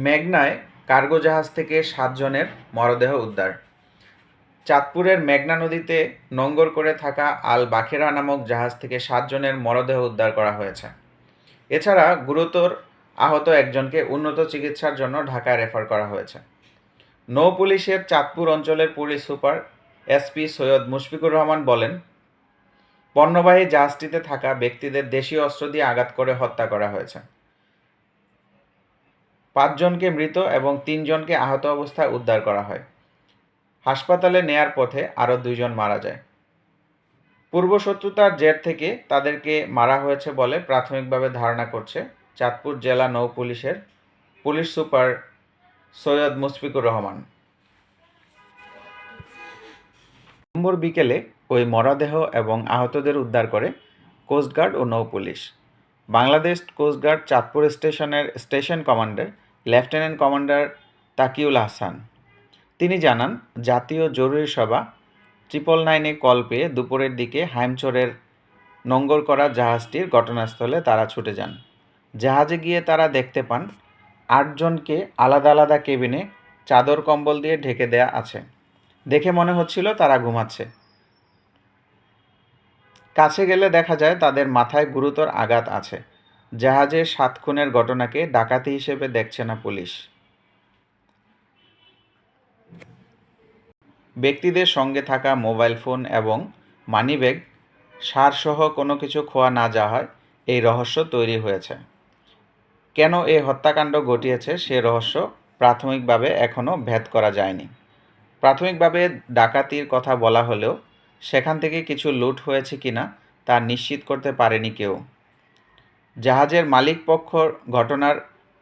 মেঘনায় cargo জাহাজ থেকে 7 জনের মরদেহ উদ্ধার। চাঁদপুরের মেঘনা নদীতে নোঙর করে থাকা আল বাখেরা নামক জাহাজ থেকে 7 জনের মরদেহ উদ্ধার করা হয়েছে। এছাড়া গুরুতর আহত একজনকে উন্নত চিকিৎসার জন্য ঢাকায় রেফার করা হয়েছে। নৌ পুলিশের চাঁদপুর অঞ্চলের police super SP Syed Mushfiqur Rahman বলেন, পণ্যবাহী জাহাজটিতে থাকা ব্যক্তিদের দেশীয় অস্ত্র দিয়ে আঘাত করে হত্যা করা হয়েছে। 5 জনকে মৃত এবং 3 জনকে আহত অবস্থায় উদ্ধার করা হয়। হাসপাতালে নেয়ার পথে আরও 2 জন মারা যায়। পূর্বশত্রুতার জের থেকে তাদেরকে মারা হয়েছে বলে প্রাথমিকভাবে ধারণা করছে চাঁদপুর জেলা নৌ পুলিশের পুলিশ সুপার সৈয়দ মুশফিকুর রহমান। নম্বর বিকেলে ওই মরদেহ এবং আহতদের উদ্ধার করে কোস্টগার্ড ও নৌ পুলিশ। বাংলাদেশ কোস্টগার্ড চাঁদপুর স্টেশনের station commander lieutenant commander Takiul Ahsan তিনি জানান, জাতীয় জরুরি সভা 999-এ কল পেয়ে দুপুরের দিকে হাইমচরের নোঙর করা জাহাজটির ঘটনাস্থলে তারা ছুটে যান। জাহাজে গিয়ে তারা দেখতে পান 8 জনকে আলাদা আলাদা কেবিনে চাদর কম্বল দিয়ে ঢেকে দেয়া আছে। দেখে মনে হচ্ছিল তারা ঘুমাচ্ছে। কাছে গেলে দেখা যায় তাদের মাথায় গুরুতর আঘাত আছে। জাহাজে 7 খুনের ঘটনাকে ডাকাতি হিসেবে দেখছে না পুলিশ। ব্যক্তিদের সঙ্গে থাকা মোবাইল ফোন এবং মানিব্যাগ সারসহ কোনো কিছু খোয়া না যাওয়া হয় এই রহস্য তৈরি হয়েছে। কেন এই হত্যাকাণ্ড ঘটিয়েছে সে রহস্য প্রাথমিকভাবে এখনও ভেদ করা যায়নি। প্রাথমিকভাবে ডাকাতির কথা বলা হলেও সেখান থেকে কিছু লুট হয়েছে কিনা তা নিশ্চিত করতে পারেনি কেউ। জাহাজের মালিক পক্ষ ঘটনার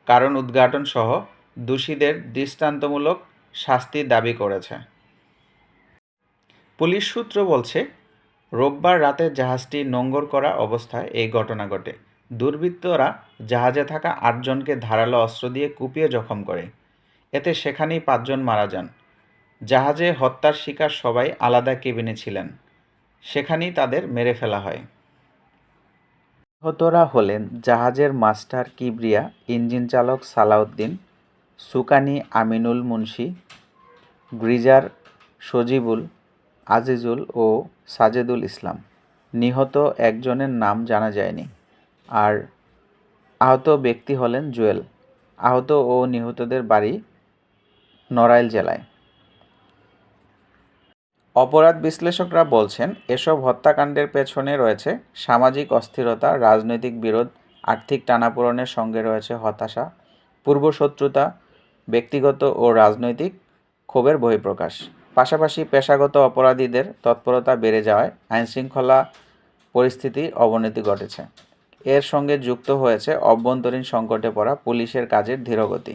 কারণ উদ্ঘাটন সহ দোষীদের দৃষ্টান্তমূলক শাস্তির দাবি করেছে। পুলিশ সূত্র বলছে, রোববার রাতে জাহাজটি নোঙর করা অবস্থায় এই ঘটনা ঘটে। দুর্বৃত্তরা জাহাজে থাকা 8 জনকে ধারালো অস্ত্র দিয়ে কুপিয়ে জখম করে। এতে সেখানেই 5 জন মারা যান। জাহাজে হত্যার শিকার সবাই আলাদা কেবিনে ছিলেন। সেখানেই তাদের মেরে ফেলা হয়। আহতরা হলেন জাহাজের মাস্টার কিবরিয়া, ইঞ্জিন চালক সালাউদ্দিন, সুকানি আমিনুল মুন্সি, গ্রিজার সজিবুল, আজিজুল ও সাজেদুল ইসলাম। নিহত একজনের নাম জানা যায়নি। আর আহত ব্যক্তি হলেন জুয়েল। আহত ও নিহতদের বাড়ি নড়াইল জেলায়। অপরাধ বিশ্লেষকরা বলছেন, এসব হত্যাকাণ্ডের পেছনে রয়েছে সামাজিক অস্থিরতা, রাজনৈতিক বিরোধ, আর্থিক টানাপোড়েনের সঙ্গে রয়েছে হতাশা, পূর্বশত্রুতা, ব্যক্তিগত ও রাজনৈতিক ক্ষোভের বহিঃপ্রকাশ। পাশাপাশি পেশাগত অপরাধীদের তৎপরতা বেড়ে যাওয়ায় আইনশৃঙ্খলা পরিস্থিতির অবনতি ঘটেছে। এর সঙ্গে যুক্ত হয়েছে অভ্যন্তরীণ সংকটে পড়া পুলিশের কাজের ধীরগতি।